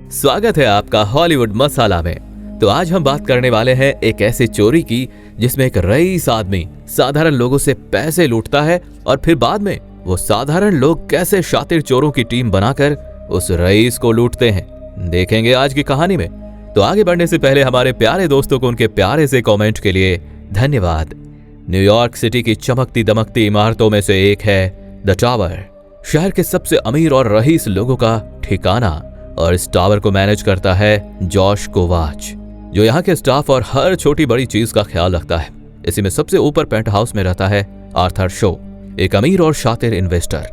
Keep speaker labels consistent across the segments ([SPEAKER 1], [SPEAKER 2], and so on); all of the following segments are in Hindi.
[SPEAKER 1] स्वागत है आपका हॉलीवुड मसाला में। तो आज हम बात करने वाले हैं एक ऐसे चोरी की जिसमें एक रईस आदमी साधारण लोगों से पैसे लूटता है और फिर बाद में वो साधारण लोग कैसे शातिर चोरों की टीम बनाकर उस रईस को लूटते हैं, देखेंगे आज की कहानी में। तो आगे बढ़ने से पहले हमारे प्यारे दोस्तों को उनके प्यारे से कमेंट के लिए धन्यवाद। न्यूयॉर्क सिटी की चमकती दमकती इमारतों में से एक है द टावर, शहर के सबसे अमीर और रईस लोगों का ठिकाना। और इस टावर को मैनेज करता है जॉश कोवाच, जो यहाँ के स्टाफ और हर छोटी बड़ी चीज का ख्याल रखता है। इसी में सबसे ऊपर पेंट हाउस में रहता है आर्थर शो, एक अमीर और शातिर इन्वेस्टर।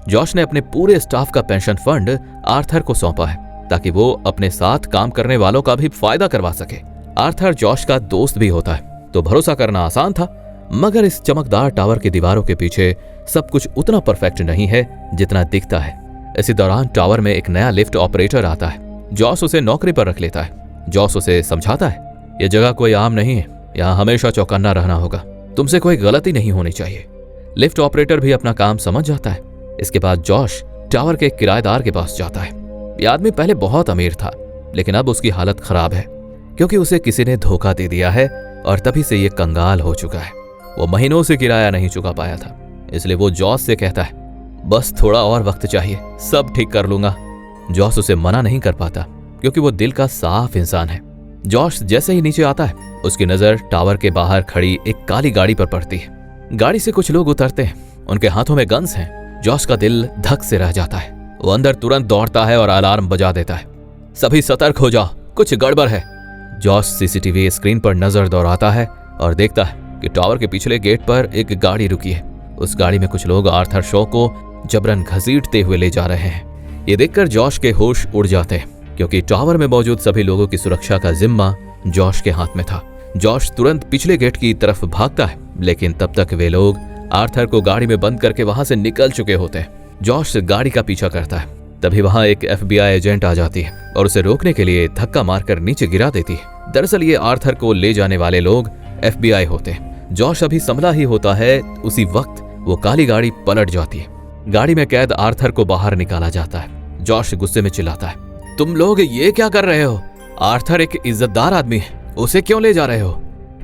[SPEAKER 1] जॉश ने अपने पूरे स्टाफ का पेंशन फंड आर्थर को सौंपा है ताकि वो अपने साथ काम करने वालों का भी फायदा करवा सके। आर्थर जॉश का दोस्त भी होता है, तो भरोसा करना आसान था। मगर इस चमकदार टावर की दीवारों के पीछे सब कुछ उतना परफेक्ट नहीं है जितना दिखता है। इसी दौरान टावर में एक नया लिफ्ट ऑपरेटर आता है। जॉस उसे नौकरी पर रख लेता है। जॉस उसे समझाता है, ये जगह कोई आम नहीं है, यहाँ हमेशा चौकन्ना रहना होगा, तुमसे कोई गलती नहीं होनी चाहिए। लिफ्ट ऑपरेटर भी अपना काम समझ जाता है। इसके बाद जॉश टावर के किराएदार के पास जाता है। ये आदमी पहले बहुत अमीर था, लेकिन अब उसकी हालत खराब है क्योंकि उसे किसी ने धोखा दे दिया है और तभी से ये कंगाल हो चुका है। वो महीनों से किराया नहीं चुका पाया था, इसलिए वो जॉस से कहता है, बस थोड़ा और वक्त चाहिए, सब ठीक कर लूंगा। जॉस उसे मना नहीं कर पाता क्योंकि वो दिल का साफ इंसान है। जॉश जैसे ही नीचे आता है, उसकी नजर टावर के बाहर खड़ी एक काली गाड़ी पर पड़ती है। गाड़ी से कुछ लोग उतरते हैं, उनके हाथों में गन्स हैं। जॉश का दिल धक से रह जाता है। वो अंदर तुरंत दौड़ता है और अलार्म बजा देता है, सभी सतर्क हो जाओ, कुछ गड़बड़ है। जॉश सीसीटीवी स्क्रीन पर नजर दौड़ाता है और देखता है कि टावर के पिछले गेट पर एक गाड़ी रुकी है। उस गाड़ी में कुछ लोग आर्थर शो को जबरन घसीटते हुए ले जा रहे हैं। ये देखकर जॉश के होश उड़ जाते हैं क्योंकि टावर में मौजूद सभी लोगों की सुरक्षा का जिम्मा जॉश के हाथ में था। जॉश तुरंत पिछले गेट की तरफ भागता है, लेकिन तब तक वे लोग आर्थर को गाड़ी में बंद करके वहां से निकल चुके होते हैं। जॉश गाड़ी का पीछा करता है, तभी वहां एक FBI एजेंट आ जाती है और उसे रोकने के लिए धक्का मारकर नीचे गिरा देती है। दरअसल ये आर्थर को ले जाने वाले लोग FBI होते हैं। जॉश अभी संभला ही होता है, उसी वक्त वो काली गाड़ी पलट जाती है। गाड़ी में कैद आर्थर को बाहर निकाला जाता है। जॉश गुस्से में चिल्लाता है, तुम लोग ये क्या कर रहे हो? आर्थर एक इज्जतदार आदमी है, उसे क्यों ले जा रहे हो?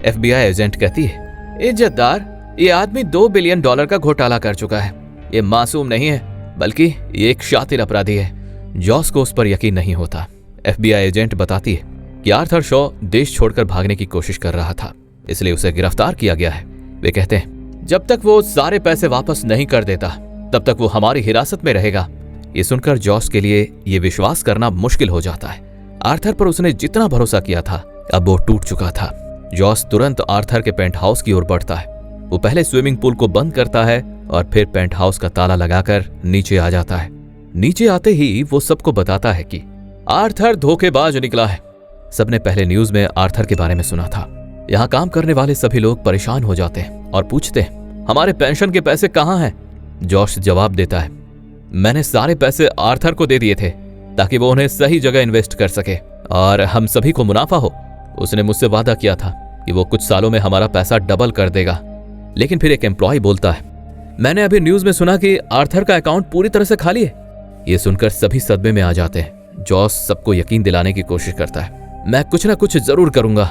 [SPEAKER 1] FBI एजेंट कहती है, इज्जतदार? ये आदमी $2 बिलियन का घोटाला कर चुका है। ये मासूम नहीं है, बल्कि ये एक शातिर अपराधी है। जॉस को उस पर यकीन नहीं होता। FBI एजेंट बताती है कि आर्थर शो देश छोड़कर भागने की कोशिश कर रहा था, इसलिए उसे गिरफ्तार किया गया है। वे कहते हैं, जब तक वो सारे पैसे वापस नहीं कर देता तब तक वो हमारी हिरासत में रहेगा। ये सुनकर जॉस के लिए ये विश्वास करना मुश्किल हो जाता है। आर्थर पर उसने जितना भरोसा किया था, अब वो टूट चुका था। जॉस तुरंत आर्थर के पेंट हाउस की ओर बढ़ता है। वो पहले स्विमिंग पूल को बंद करता है और फिर पेंट हाउस का ताला लगाकर नीचे आ जाता है। नीचे आते ही वो सबको बताता है कि आर्थर धोखेबाज निकला है। सबने पहले न्यूज में आर्थर के बारे में सुना था। यहाँ काम करने वाले सभी लोग परेशान हो जाते हैं और पूछते हैं, हमारे पेंशन के पैसे कहाँ हैं? जॉश जवाब देता है, मैंने सारे पैसे आर्थर को दे दिए थे ताकि वो उन्हें सही जगह इन्वेस्ट कर सके और हम सभी को मुनाफा हो। उसने मुझसे वादा किया था कि वो कुछ सालों में हमारा पैसा डबल कर देगा। लेकिन फिर एक एम्प्लॉय बोलता है, मैंने अभी न्यूज में सुना कि आर्थर का अकाउंट पूरी तरह से खाली है। ये सुनकर सभी सदमे में आ जाते हैं। जॉस सबको यकीन दिलाने की कोशिश करता है, मैं कुछ ना कुछ जरूर करूंगा।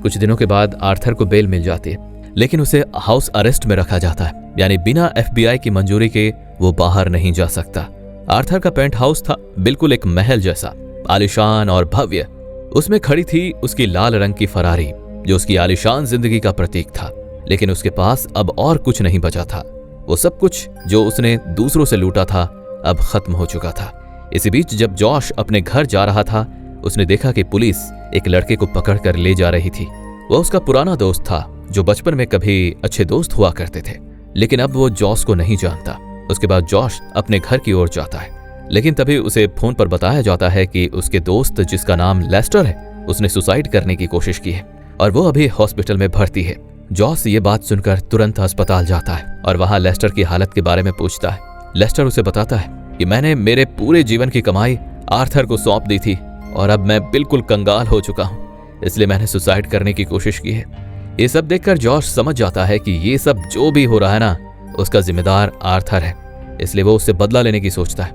[SPEAKER 1] कुछ दिनों के बाद आर्थर को बेल मिल जाती है, लेकिन उसे हाउस अरेस्ट में रखा जाता है, यानी बिना FBI की मंजूरी के वो बाहर नहीं जा सकता। आर्थर का पेंट हाउस था बिल्कुल एक महल जैसा, आलीशान और भव्य। उसमें खड़ी थी उसकी लाल रंग की फरारी, जो उसकी आलीशान जिंदगी का प्रतीक था। लेकिन उसके पास अब और कुछ नहीं बचा था। वो सब कुछ जो उसने दूसरों से लूटा था अब खत्म हो चुका था। इसी बीच जब जॉश अपने घर जा रहा था, उसने देखा कि पुलिस एक लड़के को पकड़कर ले जा रही थी। वह उसका पुराना दोस्त था जो बचपन में कभी अच्छे दोस्त हुआ करते थे, लेकिन अब वो जॉस को नहीं जानता। उसके बाद जॉश अपने घर की ओर जाता है, लेकिन तभी उसे फोन पर बताया जाता है कि उसके दोस्त जिसका नाम लेस्टर है, उसने सुसाइड करने की कोशिश की है और वो अभी हॉस्पिटल में भर्ती है। जॉस ये बात सुनकर तुरंत अस्पताल जाता है और वहां लेस्टर की हालत के बारे में पूछता है। लेस्टर उसे बताता है कि मैंने मेरे पूरे जीवन की कमाई आर्थर को सौंप दी थी और अब मैं बिल्कुल कंगाल हो चुका हूँ, इसलिए मैंने सुसाइड करने की कोशिश की है। ये सब देखकर जॉश समझ जाता है कि ये सब जो भी हो रहा है ना, उसका जिम्मेदार आर्थर है, इसलिए वो उससे बदला लेने की सोचता है।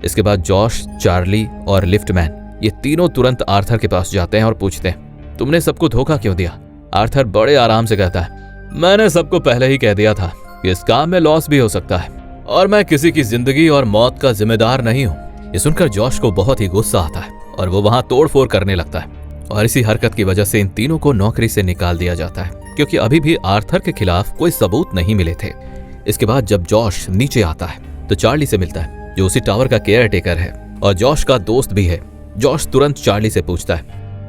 [SPEAKER 1] इसके बाद जॉश, चार्ली और लिफ्टमैन ये तीनों तुरंत आर्थर के पास जाते हैं और पूछते हैं, तुमने सबको धोखा क्यों दिया? आर्थर बड़े आराम से कहता है, मैंने सबको पहले ही कह दिया था कि इस काम में लॉस भी हो सकता है और मैं किसी की जिंदगी और मौत का जिम्मेदार नहीं हूँ। ये सुनकर जॉश को बहुत ही गुस्सा आता है और वो वहां तोड़फोड़ करने लगता है और इसी हरकत की वजह से इन तीनों को नौकरी से निकाल दिया जाता है, क्योंकि अभी भी आर्थर के खिलाफ कोई सबूत नहीं मिले थे। इसके बाद जब जॉश नीचे आता है तो चार्ली से मिलता है, जो उसी टावर का केयर टेकर है और जॉश का दोस्त भी है। जॉश तुरंत चार्ली से पूछता है,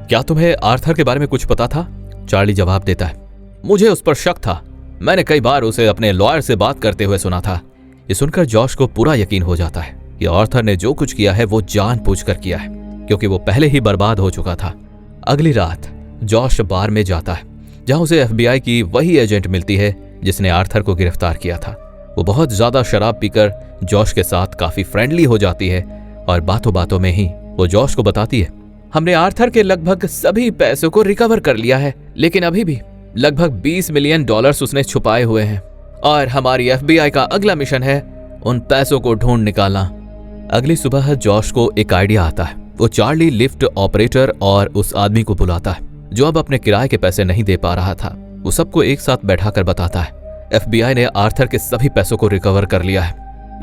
[SPEAKER 1] क्या तुम्हें आर्थर के बारे में कुछ पता था? चार्ली जवाब देता है, मुझे उस पर शक था, मैंने कई बार उसे अपने लॉयर से बात करते हुए सुना था। ये सुनकर जॉश को पूरा यकीन हो जाता है कि आर्थर ने जो कुछ किया है वो जानबूझकर किया है, क्योंकि वो पहले ही बर्बाद हो चुका था। अगली रात जॉश बार में जाता है, जहां उसे FBI की वही एजेंट मिलती है जिसने आर्थर को गिरफ्तार किया था। वो बहुत ज्यादा शराब पीकर जॉश के साथ काफी फ्रेंडली हो जाती है और बातों बातों में ही वो जॉश को बताती है, हमने आर्थर के लगभग सभी पैसों को रिकवर कर लिया है, लेकिन अभी भी लगभग $20 मिलियन उसने छुपाए हुए हैं और हमारी FBI का अगला मिशन है उन पैसों को ढूंढ निकालना। अगली सुबह जॉश को एक आइडिया आता है। वो चार्ली, लिफ्ट ऑपरेटर और उस आदमी को बुलाता है जो अब अपने किराए के पैसे नहीं दे पा रहा था। वो सबको एक साथ बैठाकर बताता है, FBI ने आर्थर के सभी पैसों को रिकवर कर लिया है,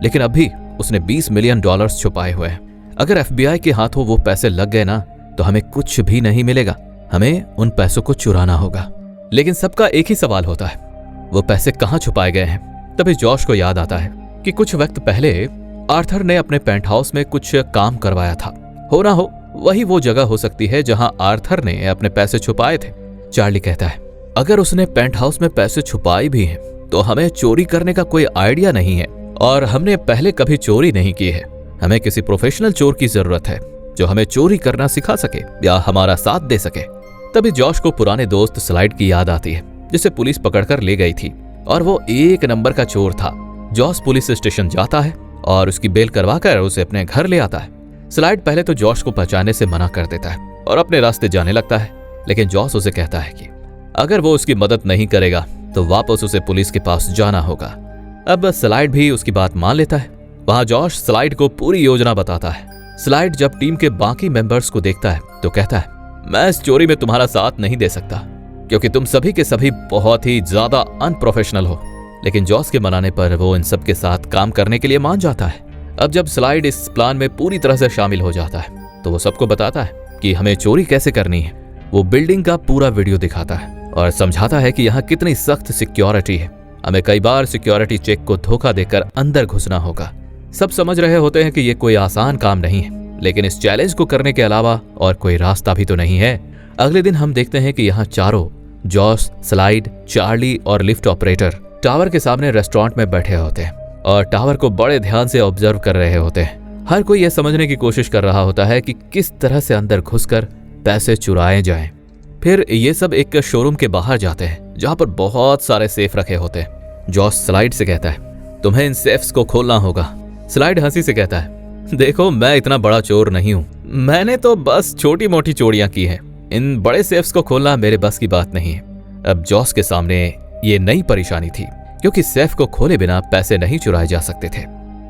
[SPEAKER 1] लेकिन अब भी उसने $20 मिलियन छुपाए हुए हैं। अगर FBI के हाथों वो पैसे लग गए ना तो हमें कुछ भी नहीं मिलेगा, हमें उन पैसों को चुराना होगा। लेकिन सबका एक ही सवाल होता है, वो पैसे कहाँ छुपाए गए हैं? तभी जॉश को याद आता है कि कुछ वक्त पहले आर्थर ने अपने पेंट हाउस में कुछ काम करवाया था। हो ना हो वही वो जगह हो सकती है जहां आर्थर ने अपने पैसे छुपाए थे। चार्ली कहता है, अगर उसने पेंट हाउस में पैसे छुपाए भी हैं तो हमें चोरी करने का कोई आइडिया नहीं है और हमने पहले कभी चोरी नहीं की है। हमें किसी प्रोफेशनल चोर की जरूरत है जो हमें चोरी करना सिखा सके या हमारा साथ दे सके। तभी जॉश को पुराने दोस्त स्लाइड की याद आती है, जिसे पुलिस पकड़कर ले गई थी और वो 1 नंबर का चोर था। जॉश पुलिस स्टेशन जाता है और उसकी बेल करवाकर उसे अपने घर ले आता है। स्लाइड पहले तो जॉश को पहचानने से मना कर देता है और अपने रास्ते जाने लगता है, लेकिन जॉश उसे कहता है कि अगर वो उसकी मदद नहीं करेगा तो वापस उसे पुलिस के पास जाना होगा। अब स्लाइड भी उसकी बात मान लेता है। वहां जॉश स्लाइड को पूरी योजना बताता है। स्लाइड जब टीम के बाकी मेंबर्स को देखता है तो कहता है, मैं इस चोरी में तुम्हारा साथ नहीं दे सकता क्योंकि तुम सभी के सभी बहुत ही ज्यादा अनप्रोफेशनल हो। लेकिन जॉस के मनाने पर वो इन सब के साथ काम करने के लिए मान जाता है। अब जब स्लाइड इस प्लान में पूरी तरह से शामिल हो जाता है तो वो सबको बताता है कि हमें चोरी कैसे करनी है। वो बिल्डिंग का पूरा वीडियो दिखाता है और समझाता है कि यहाँ कितनी सख्त सिक्योरिटी है। हमें कई बार सिक्योरिटी चेक को धोखा देकर अंदर घुसना होगा। सब समझ रहे होते हैं कि ये कोई आसान काम नहीं है, लेकिन इस चैलेंज को करने के अलावा और कोई रास्ता भी तो नहीं है। अगले दिन हम देखते हैं कि यहाँ चारों, जॉस, स्लाइड, चार्ली और लिफ्ट ऑपरेटर टावर के सामने रेस्टोरेंट में बैठे होते हैं और टावर को बड़े ध्यान से ऑब्जर्व कर रहे होते हैं। हर कोई यह समझने की कोशिश कर रहा होता है कि किस तरह से अंदर घुसकर पैसे चुराए जाएं। फिर ये सब एक शोरूम के बाहर जाते हैं जहां पर बहुत सारे सेफ रखे होते हैं। जॉस स्लाइड से कहता है, तुम्हें इन सेफ्स को खोलना होगा। स्लाइड हंसी से कहता है, देखो मैं इतना बड़ा चोर नहीं हूं, मैंने तो बस छोटी मोटी चोरियां की हैं। इन बड़े सेफ्स को खोलना मेरे बस की बात नहीं है। अब जॉस के सामने ये नई परेशानी थी क्योंकि सेफ को खोले बिना पैसे नहीं चुराए जा सकते थे।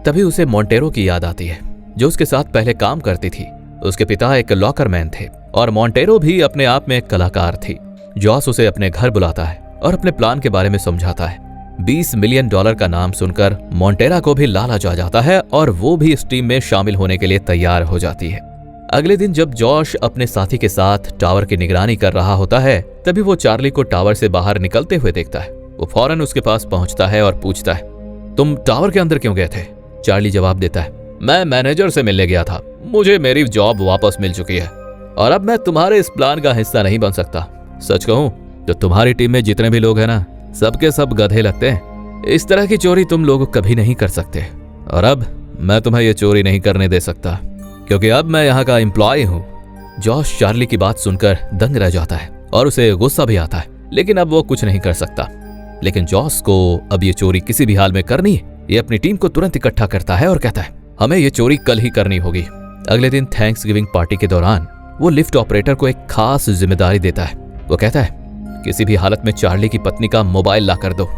[SPEAKER 1] तभी उसे मोंटेरो की याद आती है जो उसके साथ पहले काम करती थी। उसके पिता एक लॉकरमैन थे और मोंटेरो भी अपने आप में एक कलाकार थी। जॉस उसे अपने घर बुलाता है और अपने प्लान के बारे में समझाता है। $20 मिलियन का नाम सुनकर मोंटेरा को भी लालच आ जाता है और वो भी इस टीम में शामिल होने के लिए तैयार हो जाती है। अगले दिन जब जॉश अपने साथी के साथ टावर की निगरानी कर रहा होता है तभी वो चार्ली को टावर से बाहर निकलते हुए देखता है। वो फौरन उसके पास पहुंचता है और पूछता है, तुम टावर के अंदर क्यों गए थे? चार्ली जवाब देता है, मैं मैनेजर से मिलने गया था, मुझे मेरी जॉब वापस मिल चुकी है और अब मैं तुम्हारे इस प्लान का हिस्सा नहीं बन सकता। सच कहूं तो तुम्हारी टीम में जितने भी लोग हैं ना, सबके सब गधे लगते हैं। इस तरह की चोरी तुम लोग कभी नहीं कर सकते और अब मैं तुम्हें यह चोरी नहीं करने दे सकता क्योंकि अब मैं यहाँ का एम्प्लॉय हूँ। जॉश चार्ली की बात सुनकर दंग रह जाता है और उसे गुस्सा भी आता है, लेकिन अब वो कुछ नहीं कर सकता। लेकिन जॉस को अब ये चोरी किसी भी हाल में करनी है। ये अपनी टीम को तुरंत इकट्ठा करता है और कहता है, हमें ये चोरी कल ही करनी होगी। अगले दिन थैंक्सगिविंग पार्टी के दौरान वो लिफ्ट ऑपरेटर को एक खास जिम्मेदारी देता है। वो कहता है, किसी भी हालत में चार्ली की पत्नी का मोबाइल ला कर दो।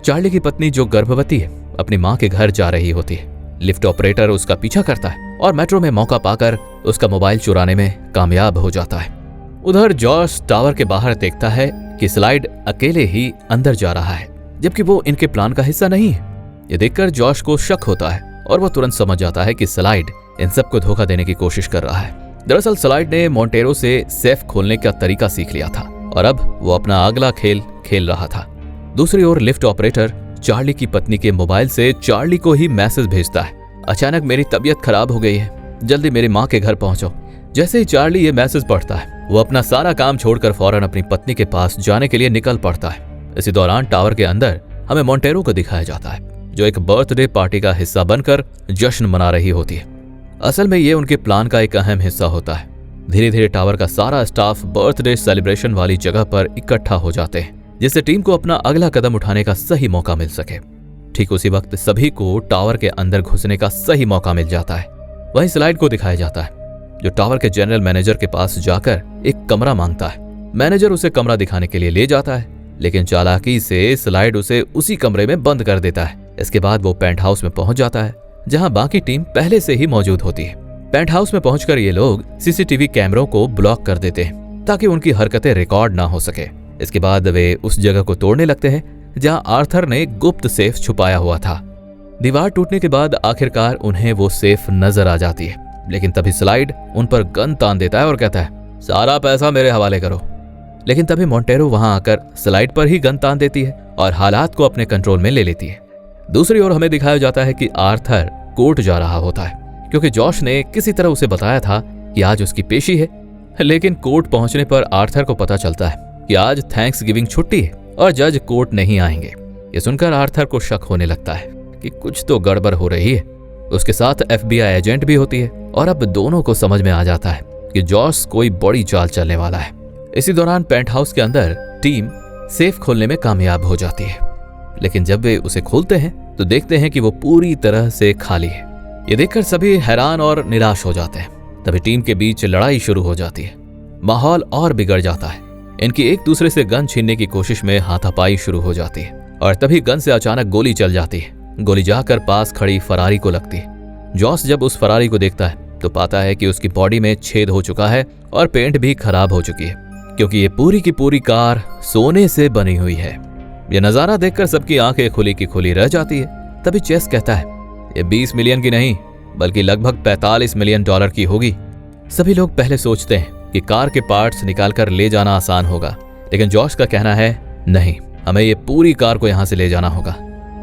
[SPEAKER 1] चार्ली की पत्नी जो गर्भवती है अपनी माँ के घर जा रही होती है। लिफ्ट ऑपरेटर उसका पीछा करता है और मेट्रो में मौका पाकर उसका मोबाइल चुराने में कामयाब हो जाता है। उधर जॉश टावर के बाहर देखता है कि स्लाइड अकेले ही अंदर जा रहा है, जबकि वो इनके प्लान का हिस्सा नहीं है। ये देखकर जॉश को शक होता है और वो तुरंत समझ जाता है कि स्लाइड इन सबको धोखा देने की कोशिश कर रहा है। दरअसल स्लाइड ने मोंटेरो से सेफ खोलने का तरीका सीख लिया था और अब वो अपना अगला खेल खेल रहा था। दूसरी ओर लिफ्ट ऑपरेटर चार्ली की पत्नी के मोबाइल से चार्ली को ही मैसेज भेजता है, अचानक मेरी तबीयत खराब हो गई है, जल्दी मेरी माँ के घर पहुंचो। जैसे ही चार्ली ये मैसेज पढ़ता है, वो अपना सारा काम छोड़कर फौरन अपनी पत्नी के पास जाने के लिए निकल पड़ता है। इसी दौरान टावर के अंदर हमें मोंटेरो को दिखाया जाता है, जो एक बर्थडे पार्टी का हिस्सा बनकर जश्न मना रही होती है। असल में ये उनके प्लान का एक अहम हिस्सा होता है। धीरे धीरे टावर का सारा स्टाफ बर्थडे सेलिब्रेशन वाली जगह पर इकट्ठा हो जाते हैं, जिससे टीम को अपना अगला कदम उठाने का सही मौका मिल सके। ठीक उसी वक्त सभी को टावर के अंदर घुसने का सही मौका मिल जाता है। वहीं स्लाइड को दिखाया जाता है, जो टावर के जनरल मैनेजर के पास जाकर एक कमरा मांगता है। मैनेजर उसे कमरा दिखाने के लिए ले जाता है, लेकिन चालाकी से स्लाइड उसे उसी कमरे में बंद कर देता है। इसके बाद वो पेंट हाउस में पहुंच जाता है, जहां बाकी टीम पहले से ही मौजूद होती है। पेंट हाउस में पहुंचकर ये लोग सीसीटीवी कैमरों को ब्लॉक कर देते हैं, ताकि उनकी हरकतें रिकॉर्ड ना हो सके। इसके बाद वे उस जगह को तोड़ने लगते हैं जहां आर्थर ने गुप्त सेफ छुपाया हुआ था। दीवार टूटने के बाद आखिरकार उन्हें वो सेफ नजर आ जाती है, लेकिन तभी स्लाइड उन पर गन तान देता है और कहता है, सारा पैसा मेरे हवाले करो। लेकिन तभी मोंटेरो वहां आकर स्लाइड पर ही गन तान देती है और हालात को अपने कंट्रोल में ले लेती है। दूसरी ओर हमें दिखाया जाता है कि आर्थर कोर्ट जा रहा होता है, क्योंकि जॉश ने किसी तरह उसे बताया था कि आज उसकी पेशी है। लेकिन कोर्ट पहुंचने पर आर्थर को पता चलता है कि आज थैंक्स गिविंग छुट्टी है और जज कोर्ट नहीं आएंगे। ये सुनकर आर्थर को शक होने लगता है कि कुछ तो गड़बड़ हो रही है। उसके साथ FBI एजेंट भी होती है और अब दोनों को समझ में आ जाता है कि जॉश कोई बड़ी चाल चलने वाला है। इसी दौरान पेंट हाउस के अंदर टीम सेफ खोलने में कामयाब हो जाती है, लेकिन जब वे उसे खोलते हैं तो देखते हैं कि वो पूरी तरह से खाली है। ये देखकर सभी हैरान और निराश हो जाते हैं। तभी टीम के बीच लड़ाई शुरू हो जाती है। माहौल और बिगड़ जाता है। इनकी एक दूसरे से गन छीनने की कोशिश में हाथापाई शुरू हो जाती है और तभी गन से अचानक गोली चल जाती है। गोली जाकर पास खड़ी फरारी को लगती है। जॉस जब उस फरारी को देखता है तो पाता है कि उसकी बॉडी में छेद हो चुका है और पेंट भी खराब हो चुकी है, क्योंकि ये पूरी की पूरी कार सोने से बनी हुई है। ये नजारा देखकर सबकी आंखें खुली की खुली रह जाती है। तभी चेस कहता है, ये 20 मिलियन की नहीं बल्कि लगभग 45 मिलियन डॉलर की होगी। सभी लोग पहले सोचते हैं कि कार के पार्ट्स निकालकर ले जाना आसान होगा, लेकिन जॉश का कहना है नहीं, हमें ये पूरी कार को यहाँ से ले जाना होगा।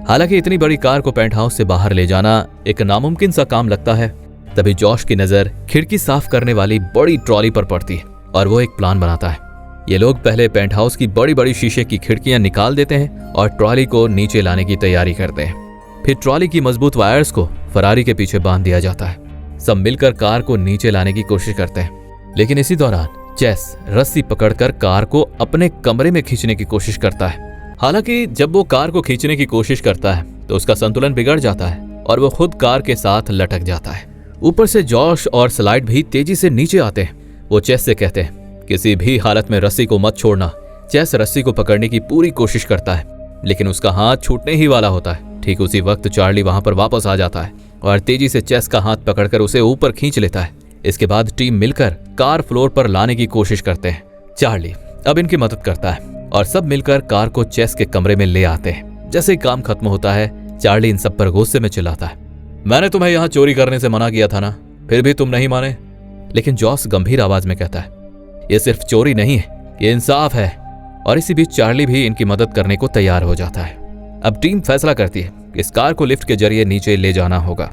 [SPEAKER 1] हालांकि इतनी बड़ी कार को पेंट हाउस से बाहर ले जाना एक नामुमकिन सा काम लगता है। तभी जॉश की नजर खिड़की साफ करने वाली बड़ी ट्रॉली पर पड़ती है और वो एक प्लान बनाता है। ये लोग पहले पेंट हाउस की बड़ी बड़ी शीशे की खिड़कियां निकाल देते हैं और ट्रॉली को नीचे लाने की तैयारी करते हैं। फिर ट्रॉली की मजबूत वायर्स को फरारी के पीछे बांध दिया जाता है। सब मिलकर कार को नीचे लाने की कोशिश करते हैं, लेकिन इसी दौरान चेस रस्सी पकड़कर कार को अपने कमरे में खींचने की कोशिश करता है। हालांकि जब वो कार को खींचने की कोशिश करता है तो उसका संतुलन बिगड़ जाता है और वो खुद कार के साथ लटक जाता है। ऊपर से जॉश और स्लाइड भी तेजी से नीचे आते हैं। वो चेस से कहते हैं, किसी भी हालत में रस्सी को मत छोड़ना। चेस रस्सी को पकड़ने की पूरी कोशिश करता है, लेकिन उसका हाथ छूटने ही वाला होता है। ठीक उसी वक्त चार्ली वहां पर वापस आ जाता है और तेजी से चेस का हाथ पकड़कर उसे ऊपर खींच लेता है। इसके बाद टीम मिलकर कार फ्लोर पर लाने की कोशिश करते हैं। चार्ली अब इनकी मदद करता है और सब मिलकर कार को चेस के कमरे में ले आते हैं। जैसे ही काम खत्म होता है, चार्ली इन सब पर गुस्से में चिल्लाता है, मैंने तुम्हें यहाँ चोरी करने से मना किया था ना, फिर भी तुम नहीं माने। लेकिन जॉस गंभीर आवाज में कहता है, ये सिर्फ चोरी नहीं है, ये इंसाफ है। और इसी बीच चार्ली भी इनकी मदद करने को तैयार हो जाता है। अब टीम फैसला करती है कि इस कार को लिफ्ट के जरिए नीचे ले जाना होगा।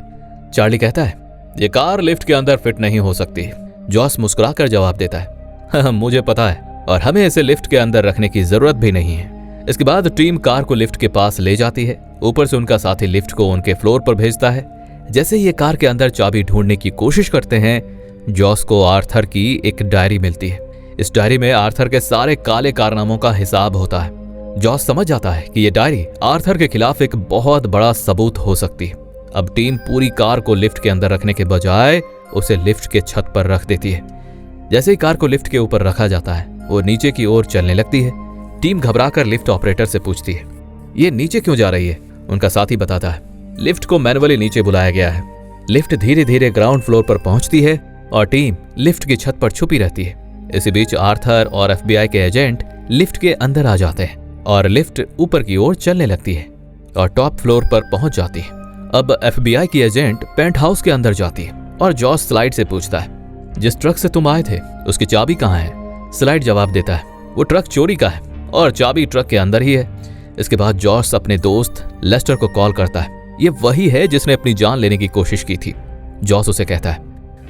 [SPEAKER 1] चार्ली कहता है, ये कार लिफ्ट के अंदर फिट नहीं हो सकती। जॉस मुस्कुराकर जवाब देता है, मुझे पता है और हमें इसे लिफ्ट के अंदर रखने की जरूरत भी नहीं है। इसके बाद टीम कार को लिफ्ट के पास ले जाती है। ऊपर से उनका साथी लिफ्ट को उनके फ्लोर पर भेजता है। जैसे ये कार के अंदर चाबी ढूंढने की कोशिश करते हैं, जॉस को आर्थर की एक डायरी मिलती है। इस डायरी में आर्थर के सारे काले कारनामों का हिसाब होता है। जॉस समझ जाता है कि ये डायरी आर्थर के खिलाफ एक बहुत बड़ा सबूत हो सकती है। अब टीम पूरी कार को लिफ्ट के अंदर रखने के बजाय उसे लिफ्ट के छत पर रख देती है। जैसे ही कार को लिफ्ट के ऊपर रखा जाता है, वो नीचे की ओर चलने लगती है। टीम घबराकर लिफ्ट ऑपरेटर से पूछती है, ये नीचे क्यों जा रही है? उनका साथी बताता है, लिफ्ट को मैनुअली नीचे बुलाया गया है। लिफ्ट धीरे धीरे ग्राउंड फ्लोर पर पहुंचती है और टीम लिफ्ट की छत पर छुपी रहती है। इसी बीच आर्थर और FBI के एजेंट लिफ्ट के अंदर आ जाते हैं और लिफ्ट ऊपर की ओर चलने लगती है और टॉप फ्लोर पर पहुंच जाती है। अब FBI की एजेंट पेंट हाउस के अंदर जाती है और जॉश स्लाइड से पूछता है, जिस ट्रक से तुम आए थे उसकी चाबी कहाँ है? स्लाइड जवाब देता है, वो ट्रक चोरी का है और चाबी ट्रक के अंदर ही है। इसके बाद जॉश अपने दोस्त लेस्टर को कॉल करता है। ये वही है जिसने अपनी जान लेने की कोशिश की थी। जॉश उसे कहता है,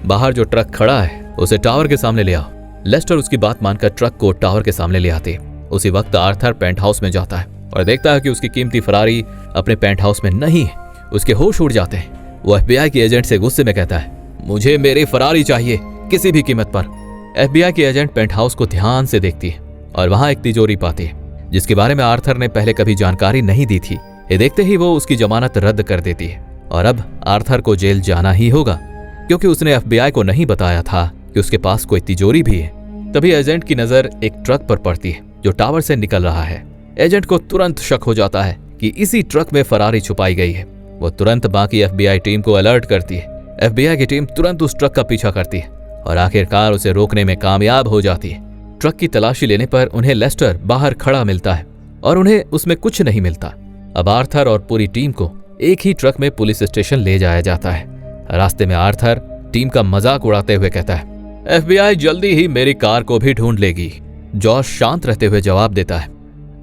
[SPEAKER 1] बाहर जो ट्रक खड़ा है उसे टावर के सामने ले आओ। लेस्टर उसकी बात मानकर ट्रक को टावर के सामने ले आते। उसी वक्त आर्थर पेंट हाउस में जाता है और देखता है कि उसकी कीमती फरारी अपने पेंट हाउस में नहीं है। उसके होश उड़ जाते हैं। वो FBI के एजेंट से गुस्से में कहता है, मुझे मेरी फरारी चाहिए किसी भी कीमत पर। FBI की एजेंट पेंट हाउस को ध्यान से देखती है और वहां एक तिजोरी पाती है जिसके बारे में आर्थर ने पहले कभी जानकारी नहीं दी थी। ये देखते ही वो उसकी जमानत रद्द कर देती है और अब आर्थर को जेल जाना ही होगा क्योंकि उसने FBI को नहीं बताया था कि उसके पास कोई तिजोरी भी है। तभी एजेंट की नजर एक ट्रक पर पड़ती है जो टावर से निकल रहा है। एजेंट को तुरंत शक हो जाता है कि इसी ट्रक में फरारी छुपाई गई है। वो तुरंत बाकी FBI टीम को अलर्ट करती है। FBI की टीम तुरंत उस ट्रक का पीछा करती है और आखिरकार उसे रोकने में कामयाब हो जाती है। ट्रक की तलाशी लेने पर उन्हें लेस्टर बाहर खड़ा मिलता है और उन्हें उसमें कुछ नहीं मिलता। अब आर्थर और पूरी टीम को एक ही ट्रक में पुलिस स्टेशन ले जाया जाता है। रास्ते में आर्थर टीम का मजाक उड़ाते हुए कहता है, FBI जल्दी ही मेरी कार को भी ढूंढ लेगी। जॉश शांत रहते हुए जवाब देता है,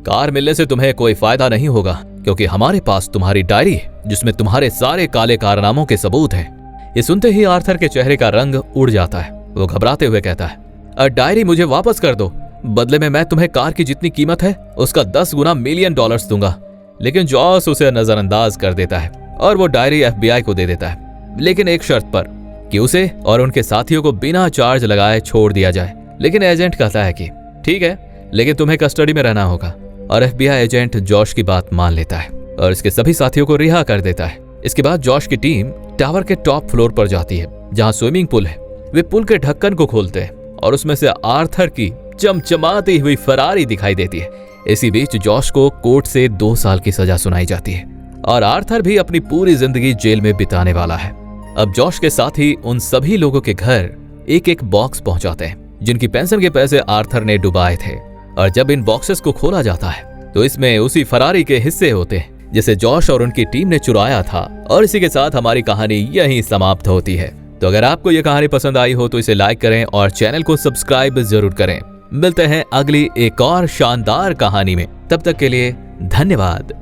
[SPEAKER 1] कार मिलने से तुम्हें कोई फायदा नहीं होगा क्योंकि हमारे पास तुम्हारी डायरी है जिसमें तुम्हारे सारे काले कारनामों के सबूत हैं। ये सुनते ही आर्थर के चेहरे का रंग उड़ जाता है। वो घबराते हुए कहता है, डायरी मुझे वापस कर दो, बदले में मैं तुम्हें कार की जितनी कीमत है उसका 10 गुना $1,000,000 दूंगा। लेकिन जॉश उसे नजरअंदाज कर देता है और वो डायरी FBI को दे देता है, लेकिन एक शर्त पर कि उसे और उनके साथियों को बिना चार्ज लगाए छोड़ दिया जाए। लेकिन एजेंट कहता है कि ठीक है, लेकिन तुम्हें कस्टडी में रहना होगा और FBI एजेंट जॉश की बात मान लेता है और इसके सभी साथियों को रिहा कर देता है। इसके बाद जॉश की टीम टावर के टॉप फ्लोर पर जाती है जहां स्विमिंग पूल है। वे पुल के ढक्कन को खोलते हैं और उसमें से आर्थर की चमचमाती हुई फरारी दिखाई देती है। इसी बीच जॉश को कोर्ट से 2 साल की सजा सुनाई जाती है और आर्थर भी अपनी पूरी जिंदगी जेल में बिताने वाला है। अब जॉश के साथ ही उन सभी लोगों के घर एक एक बॉक्स पहुंचाते हैं जिनकी पेंशन के पैसे आर्थर ने डुबाए थे। और जब इन बॉक्सेस को खोला जाता है तो इसमें उसी फरारी के हिस्से होते हैं जिसे जॉश और उनकी टीम ने चुराया था। और इसी के साथ हमारी कहानी यहीं समाप्त होती है। तो अगर आपको यह कहानी पसंद आई हो तो इसे लाइक करें और चैनल को सब्सक्राइब जरूर करें। मिलते हैं अगली एक और शानदार कहानी में। तब तक के लिए धन्यवाद।